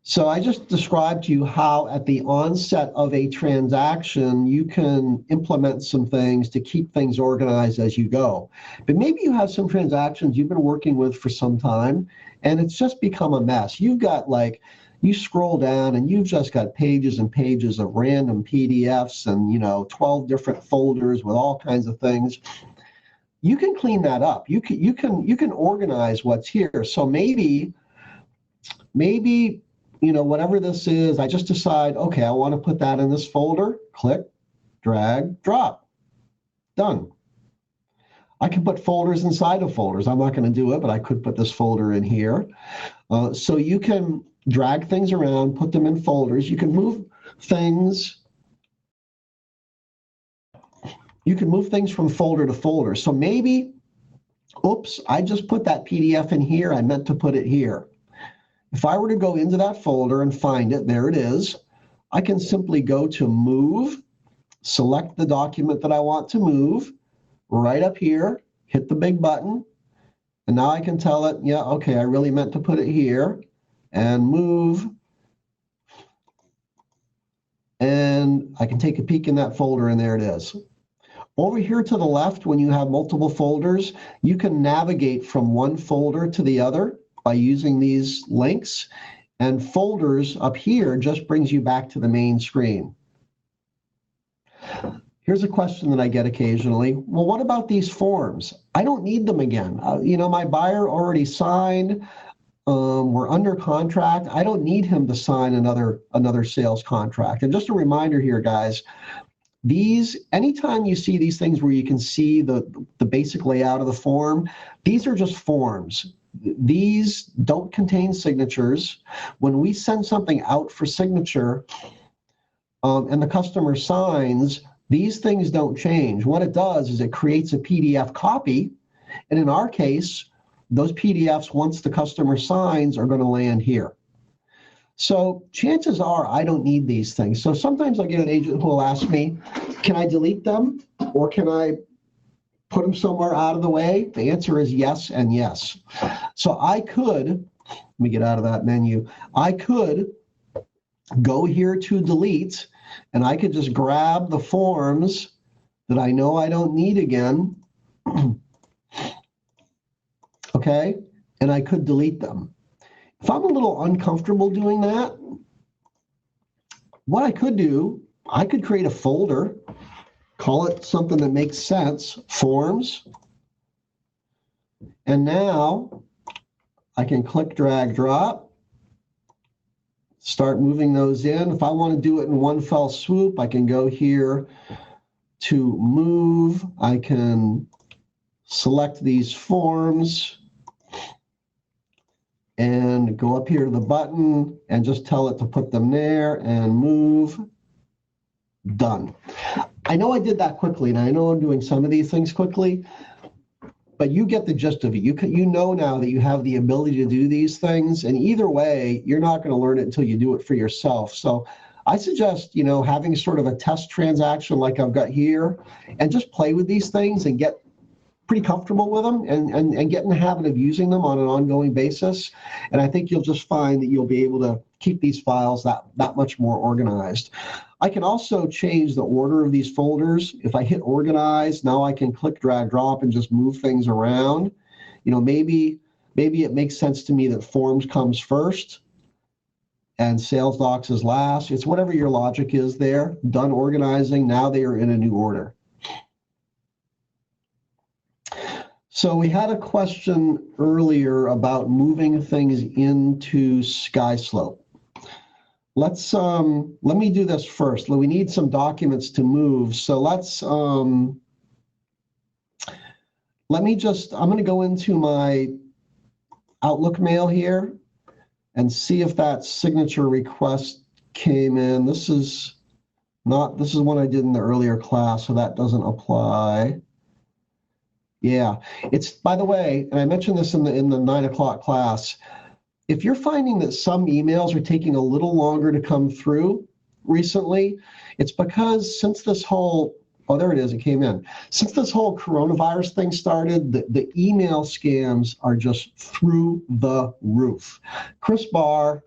So I just described to you how at the onset of a transaction, you can implement some things to keep things organized as you go. But maybe you have some transactions you've been working with for some time, and it's just become a mess. You've got you scroll down and you've just got pages and pages of random PDFs and 12 different folders with all kinds of things. You can clean that up. You can organize what's here. So maybe whatever this is, I just decide, okay, I want to put that in this folder. Click, drag, drop. Done. I can put folders inside of folders. I'm not going to do it, but I could put this folder in here. So you can drag things around, put them in folders. You can move things. You can move things from folder to folder. So maybe, oops, I just put that PDF in here. I meant to put it here. If I were to go into that folder and find it, there it is. I can simply go to Move, select the document that I want to move, right up here, hit the big button, and now I can tell it, yeah, okay, I really meant to put it here, and move. And I can take a peek in that folder, and there it is. Over here to the left, when you have multiple folders, you can navigate from one folder to the other by using these links, and folders up here just brings you back to the main screen. Here's a question that I get occasionally. Well, what about these forms? I don't need them again. My buyer already signed. We're under contract. I don't need him to sign another sales contract. And just a reminder here, guys, anytime you see these things where you can see the basic layout of the form, these are just forms. These don't contain signatures. When we send something out for signature and the customer signs, these things don't change. What it does is it creates a PDF copy. And in our case, those PDFs, once the customer signs, are going to land here. So chances are I don't need these things. So sometimes I get an agent who will ask me, can I delete them or can I put them somewhere out of the way? The answer is yes and yes. So I could, let me get out of that menu. I could go here to delete and I could just grab the forms that I know I don't need again. Okay, and I could delete them. If I'm a little uncomfortable doing that, what I could do, I could create a folder, call it something that makes sense, forms, and now I can click, drag, drop, start moving those in. If I want to do it in one fell swoop, I can go here to move. I can select these forms and go up here to the button and just tell it to put them there and move. Done. I know I did that quickly, and I know I'm doing some of these things quickly, but you get the gist of it. You know now that you have the ability to do these things, and either way, you're not going to learn it until you do it for yourself. So I suggest, having sort of a test transaction like I've got here, and just play with these things and get pretty comfortable with them and get in the habit of using them on an ongoing basis. And I think you'll just find that you'll be able to keep these files that much more organized. I can also change the order of these folders. If I hit organize, now I can click, drag, drop, and just move things around. Maybe it makes sense to me that forms comes first and sales docs is last. It's whatever your logic is there. Done organizing, now they are in a new order. So we had a question earlier about moving things into SkySlope. Let me do this first. We need some documents to move. So I'm going to go into my Outlook mail here and see if that signature request came in. This is one I did in the earlier class, so that doesn't apply. Yeah, it's, by the way, and I mentioned this in the 9 o'clock class, if you're finding that some emails are taking a little longer to come through recently, it's because since this whole, there it is, it came in. Since this whole coronavirus thing started, the email scams are just through the roof. Chris Barr,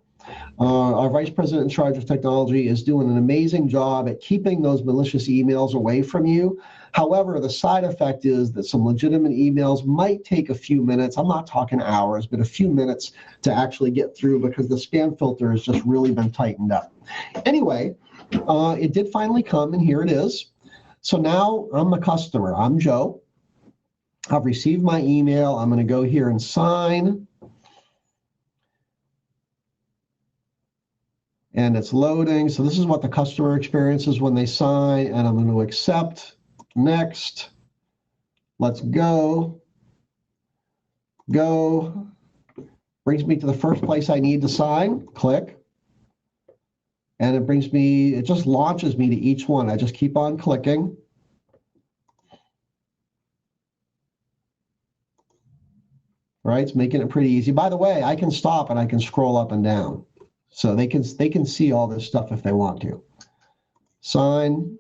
our vice president in charge of technology, is doing an amazing job at keeping those malicious emails away from you. However, the side effect is that some legitimate emails might take a few minutes. I'm not talking hours, but a few minutes to actually get through because the spam filter has just really been tightened up. Anyway, it did finally come, and here it is. So now I'm the customer. I'm Joe. I've received my email. I'm going to go here and sign. And it's loading. So this is what the customer experiences when they sign, and I'm going to accept. Next, let's go. Brings me to the first place I need to sign. Click. And it just launches me to each one. I just keep on clicking. Right, it's making it pretty easy. By the way, I can stop and I can scroll up and down. So they can see all this stuff if they want to. Sign.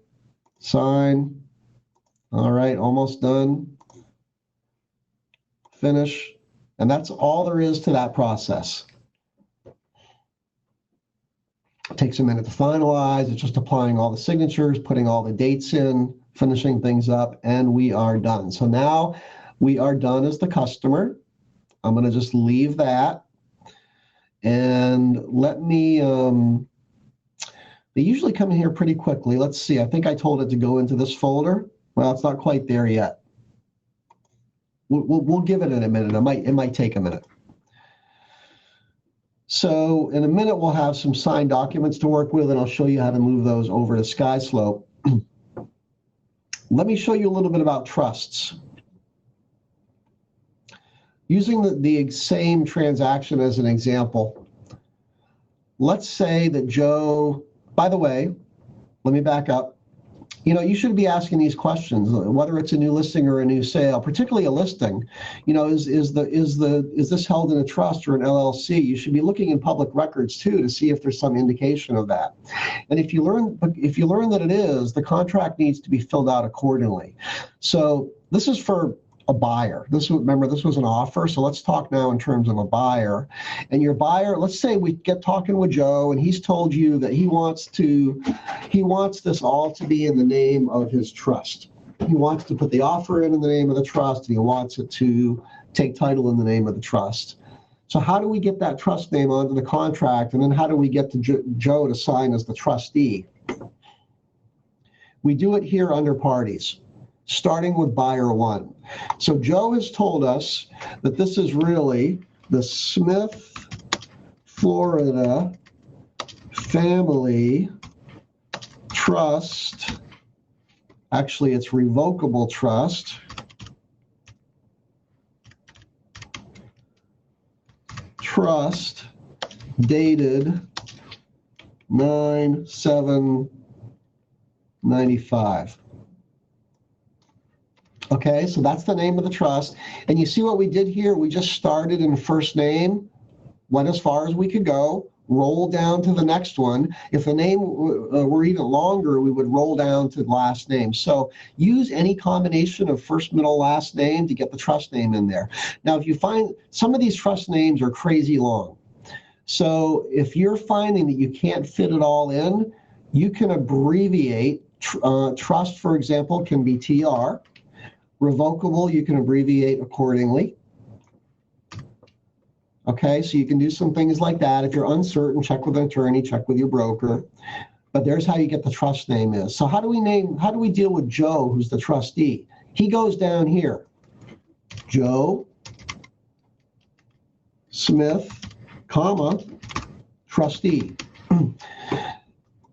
All right, almost done. Finish. And that's all there is to that process. It takes a minute to finalize. It's just applying all the signatures, putting all the dates in, finishing things up, and we are done. So now we are done as the customer. I'm going to just leave that. And let me, they usually come in here pretty quickly. Let's see, I think I told it to go into this folder. Well, it's not quite there yet. We'll give it in a minute. It might take a minute. So in a minute, we'll have some signed documents to work with, and I'll show you how to move those over to SkySlope. Let me show you a little bit about trusts. Using the same transaction as an example, let's say that Joe, by the way, let me back up. You should be asking these questions, whether it's a new listing or a new sale, particularly a listing. Is this held in a trust or an LLC? You should be looking in public records too to see if there's some indication of that. And if you learn that it is, the contract needs to be filled out accordingly. So this is for a buyer. Remember, this was an offer. So let's talk now in terms of a buyer. And your buyer, let's say we get talking with Joe and he's told you that he wants this all to be in the name of his trust. He wants to put the offer in the name of the trust, and he wants it to take title in the name of the trust. So how do we get that trust name onto the contract? And then how do we get Joe to sign as the trustee? We do it here under parties, starting with buyer one. So Joe has told us that this is really the Smith, Florida Family Trust. Actually, it's revocable trust. Trust dated 9/7/95. Okay, so that's the name of the trust. And you see what we did here? We just started in first name, went as far as we could go, rolled down to the next one. If the name were even longer, we would roll down to the last name. So use any combination of first, middle, last name to get the trust name in there. Now, if you find some of these trust names are crazy long. So if you're finding that you can't fit it all in, you can abbreviate. Trust, for example, can be TR. Revocable, you can abbreviate accordingly. Okay, so you can do some things like that. If you're uncertain, check with an attorney, check with your broker. But there's how you get the trust name is. So how do we deal with Joe, who's the trustee? He goes down here. Joe Smith, comma, trustee.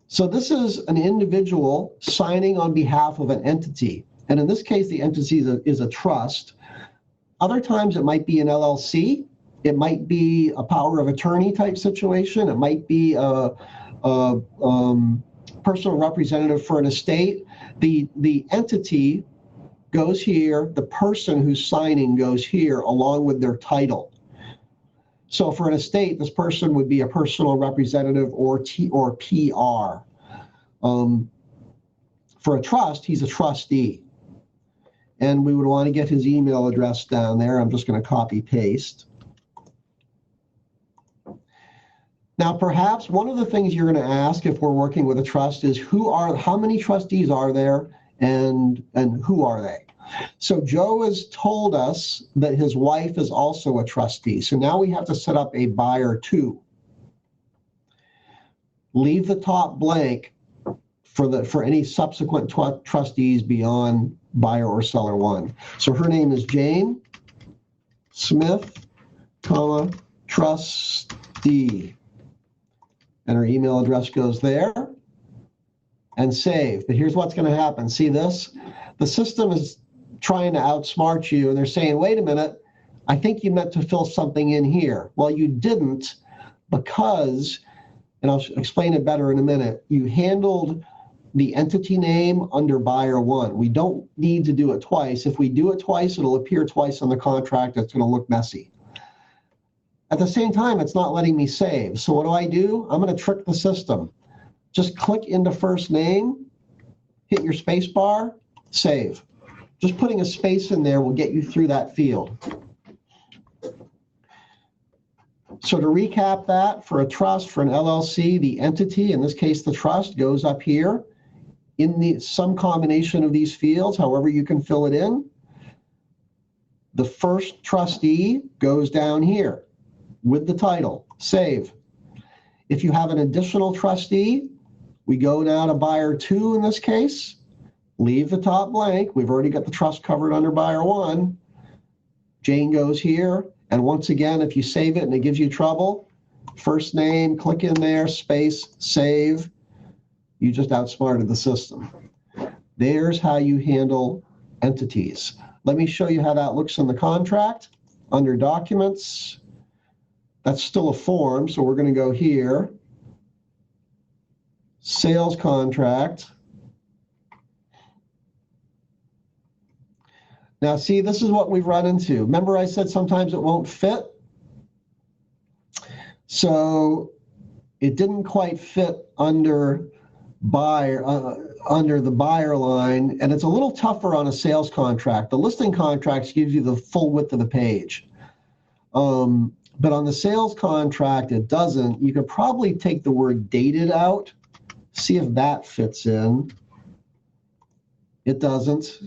So this is an individual signing on behalf of an entity. And in this case, the entity is a trust. Other times it might be an LLC. It might be a power of attorney type situation. It might be a personal representative for an estate. The entity goes here. The person who's signing goes here along with their title. So for an estate, this person would be a personal representative or PR. For a trust, he's a trustee. And we would want to get his email address down there. I'm just going to copy paste. Now, perhaps one of the things you're going to ask if we're working with a trust is how many trustees are there and who are they? So Joe has told us that his wife is also a trustee. So now we have to set up a buyer two. Leave the top blank for any subsequent trustees beyond buyer or seller one. So her name is Jane Smith, comma, trustee. And her email address goes there and save. But here's what's going to happen. See this? The system is trying to outsmart you, and they're saying, wait a minute, I think you meant to fill something in here. Well, you didn't, because, and I'll explain it better in a minute, you handled the entity name under buyer one. We don't need to do it twice. If we do it twice, it'll appear twice on the contract. It's going to look messy. At the same time, it's not letting me save. So what do? I'm going to trick the system. Just click into first name, hit your space bar, save. Just putting a space in there will get you through that field. So to recap that, for a trust, for an LLC, the entity, in this case the trust, goes up here in some combination of these fields, however you can fill it in. The first trustee goes down here with the title, save. If you have an additional trustee, we go now to buyer two in this case, leave the top blank. We've already got the trust covered under buyer one. Jane goes here. And once again, if you save it and it gives you trouble, first name, click in there, space, save. You just outsmarted the system. There's how you handle entities. Let me show you how that looks in the contract. Under documents, that's still a form, so we're going to go here. Sales contract. Now see, this is what we've run into. Remember I said sometimes it won't fit? So it didn't quite fit under buyer, under the buyer line, and it's a little tougher on a sales contract. The listing contracts gives you the full width of the page. But on the sales contract, it doesn't. You could probably take the word dated out, see if that fits in. It doesn't.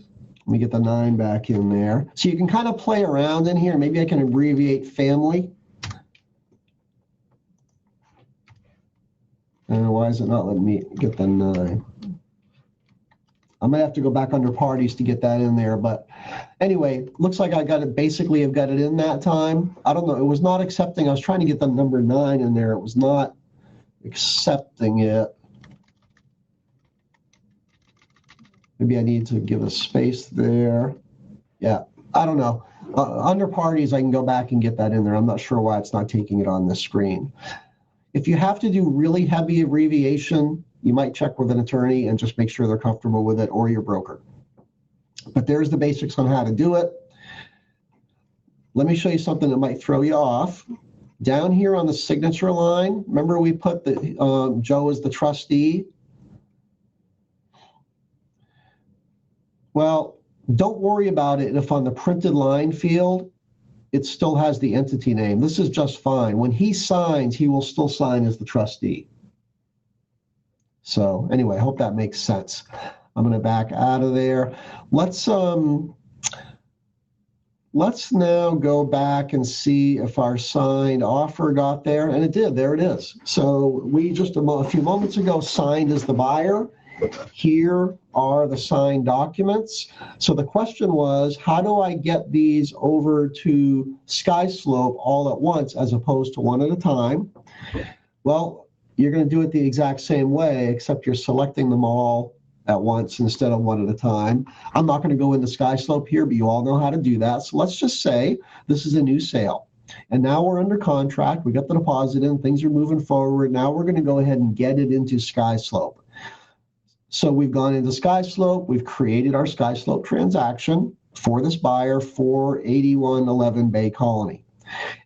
Let me get the 9 back in there. So you can kind of play around in here. Maybe I can abbreviate family. And why is it not letting me get the 9? I'm gonna have to go back under parties to get that in there, but anyway, looks like I got it, basically I've got it in that time. I don't know, it was not accepting. I was trying to get the number 9 in there. It was not accepting it. Maybe I need to give a space there. Yeah, I don't know. Under parties, I can go back and get that in there. I'm not sure why it's not taking it on this screen. If you have to do really heavy abbreviation, you might check with an attorney and just make sure they're comfortable with it, or your broker. But there's the basics on how to do it. Let me show you something that might throw you off. Down here on the signature line, remember we put the Joe as the trustee? Well, don't worry about it if on the printed line field, it still has the entity name. This is just fine. When he signs, he will still sign as the trustee. So anyway, I hope that makes sense. I'm going to back out of there. Let's now go back and see if our signed offer got there, and it did. There it is. So we just a few moments ago signed as the buyer. Here are the signed documents. So the question was, how do I get these over to SkySlope all at once as opposed to one at a time? Well, you're going to do it the exact same way, except you're selecting them all at once instead of one at a time. I'm not going to go into SkySlope here, but you all know how to do that. So let's just say this is a new sale. And now we're under contract. We got the deposit in. Things are moving forward. Now we're going to go ahead and get it into SkySlope. So we've gone into SkySlope. We've created our SkySlope transaction for this buyer for 8111 Bay Colony.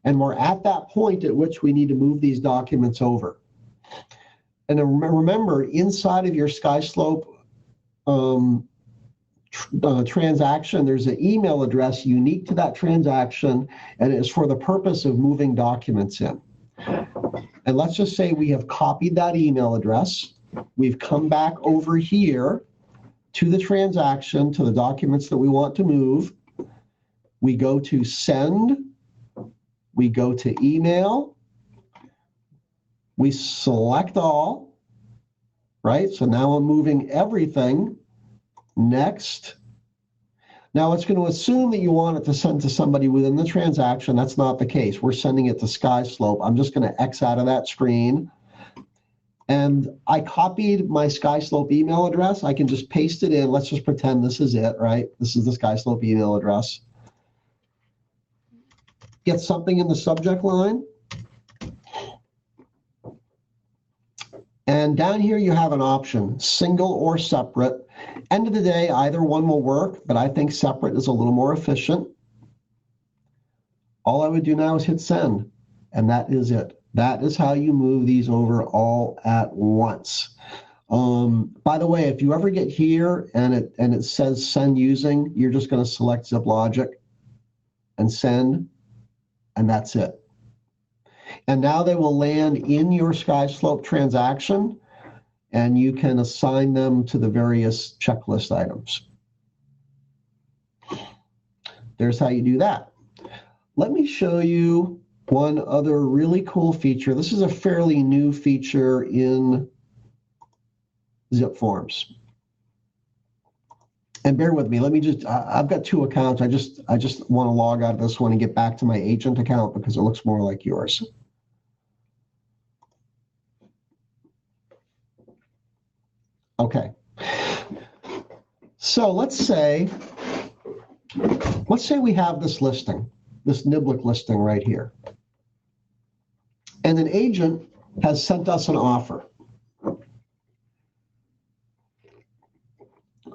And we're at that point at which we need to move these documents over. And remember, inside of your SkySlope transaction, there's an email address unique to that transaction, and it's for the purpose of moving documents in. And let's just say we have copied that email address. We've come back over here to the transaction, to the documents that we want to move. We go to send. We go to email. We select all, right? So now I'm moving everything. Next. Now it's going to assume that you want it to send to somebody within the transaction. That's not the case. We're sending it to SkySlope. I'm just going to X out of that screen. And I copied my SkySlope email address. I can just paste it in. Let's just pretend this is it, right? This is the SkySlope email address. Get something in the subject line. And down here you have an option, single or separate. End of the day, either one will work, but I think separate is a little more efficient. All I would do now is hit send, and that is it. That is how you move these over all at once. By the way, if you ever get here and it says send using, you're just going to select ZipLogic and send, and that's it. And now they will land in your SkySlope transaction, and you can assign them to the various checklist items. There's how you do that. Let me show you one other really cool feature. This is a fairly new feature in zipForms. And bear with me, let me just, I've got 2 accounts. I just want to log out of this one and get back to my agent account because it looks more like yours. So let's say we have this listing, this Niblick listing right here. And an agent has sent us an offer.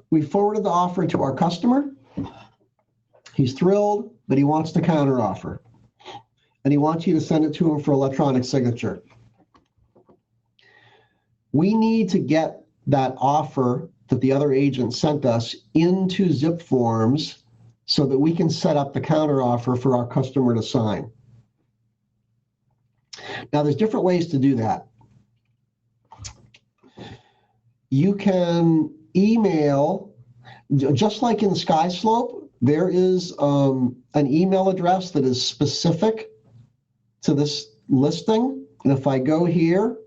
We forwarded the offer to our customer. He's thrilled, but he wants the counter offer. And he wants you to send it to him for electronic signature. We need to get that offer that the other agent sent us into zipForms so that we can set up the counter offer for our customer to sign. Now, there's different ways to do that. You can email, just like in SkySlope, there is an email address that is specific to this listing. And if I go here,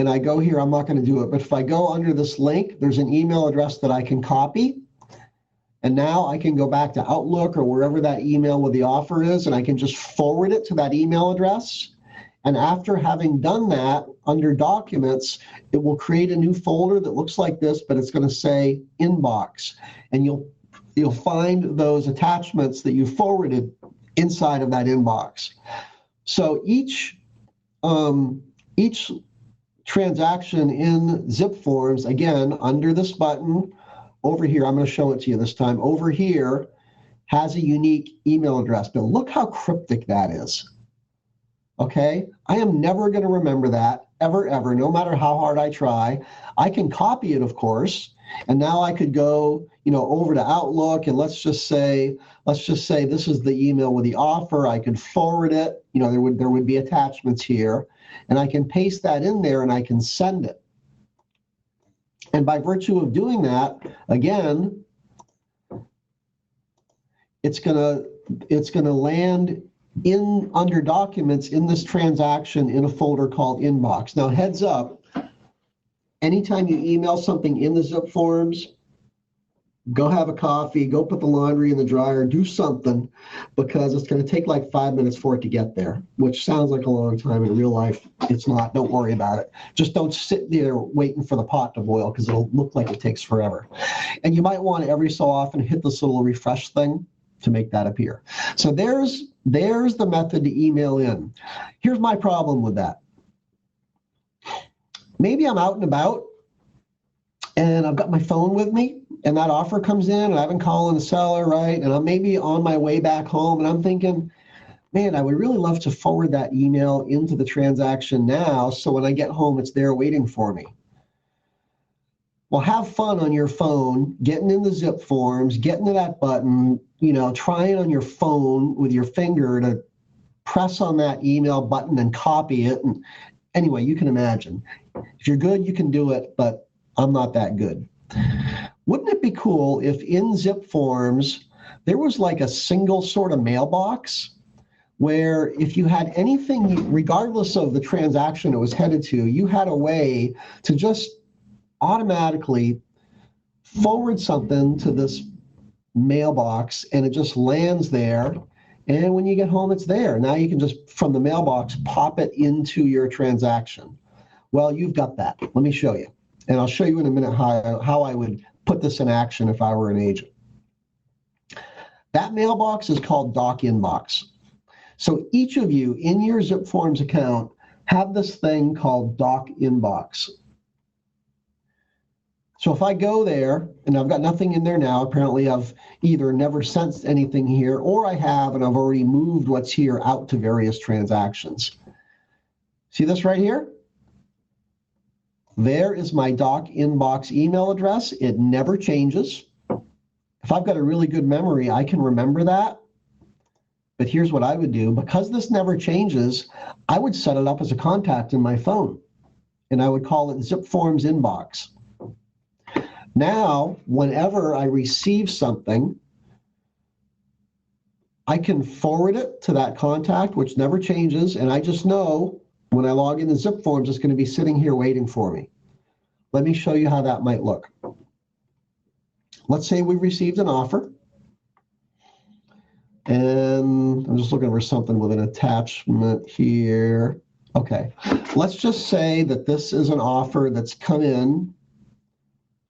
I'm not going to do it, but if I go under this link, there's an email address that I can copy. And now I can go back to Outlook or wherever that email with the offer is, and I can just forward it to that email address. And after having done that, under Documents, it will create a new folder that looks like this, but it's going to say Inbox. And you'll find those attachments that you forwarded inside of that inbox. So each transaction in zipForms, again, under this button, over here, I'm going to show it to you this time, over here, has a unique email address. But look how cryptic that is. Okay? I am never going to remember that, ever, no matter how hard I try. I can copy it, of course, and now I could go, over to Outlook, and let's just say this is the email with the offer. I could forward it. There would be attachments here, and I can paste that in there, and I can send it. And by virtue of doing that, again, it's gonna land in under Documents in this transaction in a folder called Inbox. Now, heads up, anytime you email something in the zipForms, go have a coffee, go put the laundry in the dryer, do something, because it's going to take like 5 minutes for it to get there, which sounds like a long time. In real life, it's not. Don't worry about it. Just don't sit there waiting for the pot to boil, because it'll look like it takes forever. And you might want to every so often hit this little refresh thing to make that appear. So there's the method to email in. Here's my problem with that. Maybe I'm out and about and I've got my phone with me and that offer comes in and I've been calling the seller, right? And I'm maybe on my way back home and I'm thinking, man, I would really love to forward that email into the transaction now so when I get home, it's there waiting for me. Well, have fun on your phone, getting in the zipForms, getting to that button, trying on your phone with your finger to press on that email button and copy it. And anyway, you can imagine. If you're good, you can do it, but I'm not that good. Wouldn't it be cool if in zipForms, there was like a single sort of mailbox where if you had anything, regardless of the transaction it was headed to, you had a way to just automatically forward something to this mailbox and it just lands there. And when you get home, it's there. Now you can just, from the mailbox, pop it into your transaction. Well, you've got that. Let me show you. And I'll show you in a minute how I would put this in action if I were an agent. That mailbox is called Doc Inbox. So each of you in your zipForms account have this thing called Doc Inbox. So if I go there, and I've got nothing in there now, apparently I've either never sent anything here, or I have, and I've already moved what's here out to various transactions. See this right here? There is my Doc Inbox email address. It never changes. If I've got a really good memory, I can remember that. But here's what I would do. Because this never changes, I would set it up as a contact in my phone, and I would call it zipForms Inbox. Now, whenever I receive something, I can forward it to that contact, which never changes, and I just know when I log into zipForms, it's going to be sitting here waiting for me. Let me show you how that might look. Let's say we received an offer, and I'm just looking for something with an attachment here. Okay, let's just say that this is an offer that's come in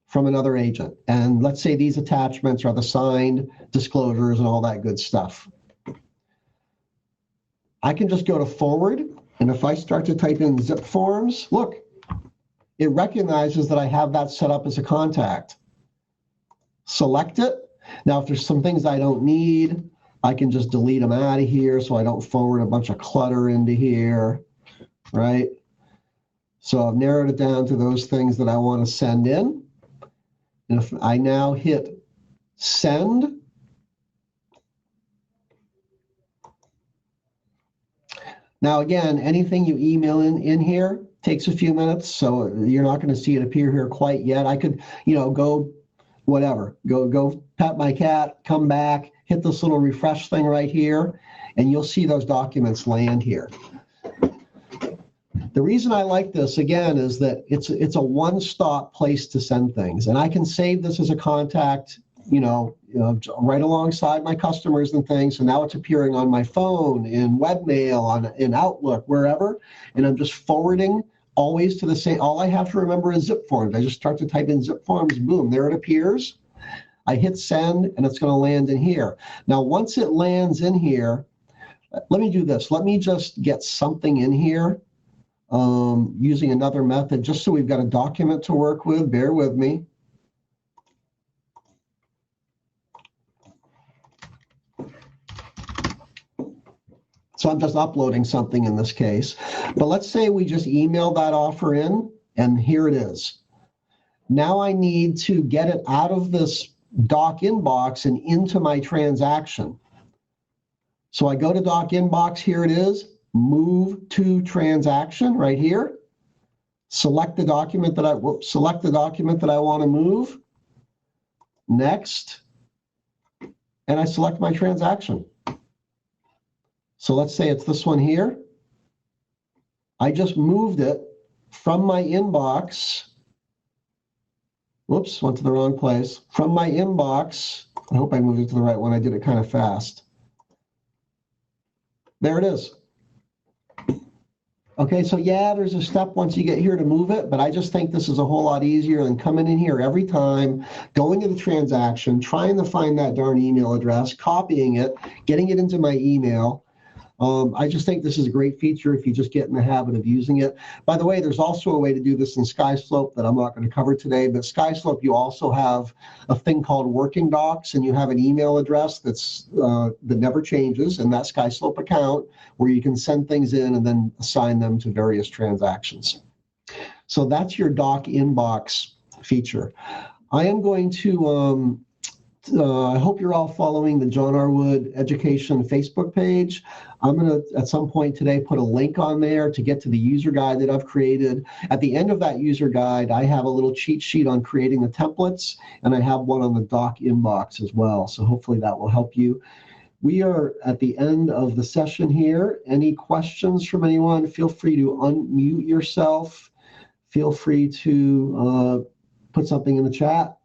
from another agent. And let's say these attachments are the signed disclosures and all that good stuff. I can just go to forward, and if I start to type in zipForms, look, it recognizes that I have that set up as a contact. Select it. Now, if there's some things I don't need, I can just delete them out of here so I don't forward a bunch of clutter into here, right? So I've narrowed it down to those things that I want to send in. And if I now hit send, now again, anything you email in here takes a few minutes, so you're not going to see it appear here quite yet. I could, go whatever, go pet my cat, come back, hit this little refresh thing right here, and you'll see those documents land here. The reason I like this, again, is that it's a one-stop place to send things. And I can save this as a contact, right alongside my customers and things. So now it's appearing on my phone, in webmail, in Outlook, wherever. And I'm just forwarding always to the same. All I have to remember is zipForms. I just start to type in zipForms, boom, there it appears. I hit send, and it's going to land in here. Now, once it lands in here, let me do this. Let me just get something in here. Using another method, just so we've got a document to work with. Bear with me. So I'm just uploading something in this case. But let's say we just email that offer in, and here it is. Now I need to get it out of this doc inbox and into my transaction. So I go to doc inbox, here it is. Move to transaction right here. Select the document that I want to move. Next, and I select my transaction. So let's say it's this one here. I just moved it from my inbox. Whoops, went to the wrong place. From my inbox. I hope I moved it to the right one. I did it kind of fast. There it is. Okay, so yeah, there's a step once you get here to move it, but I just think this is a whole lot easier than coming in here every time, going to the transaction, trying to find that darn email address, copying it, getting it into my email. I just think this is a great feature if you just get in the habit of using it. By the way, there's also a way to do this in SkySlope that I'm not going to cover today, but SkySlope, you also have a thing called Working Docs, and you have an email address that never changes in that SkySlope account where you can send things in and then assign them to various transactions. So that's your doc inbox feature. I am going to I hope you're all following the John R. Wood Education Facebook page. I'm going to, at some point today, put a link on there to get to the user guide that I've created. At the end of that user guide, I have a little cheat sheet on creating the templates, and I have one on the doc inbox as well. So hopefully that will help you. We are at the end of the session here. Any questions from anyone? Feel free to unmute yourself. Feel free to put something in the chat.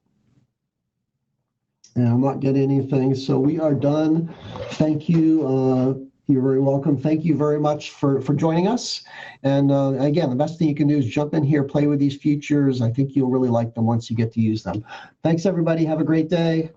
And I'm not getting anything, so we are done. Thank you. You're very welcome. Thank you very much for joining us. And again, the best thing you can do is jump in here, play with these features. I think you'll really like them once you get to use them. Thanks, everybody. Have a great day.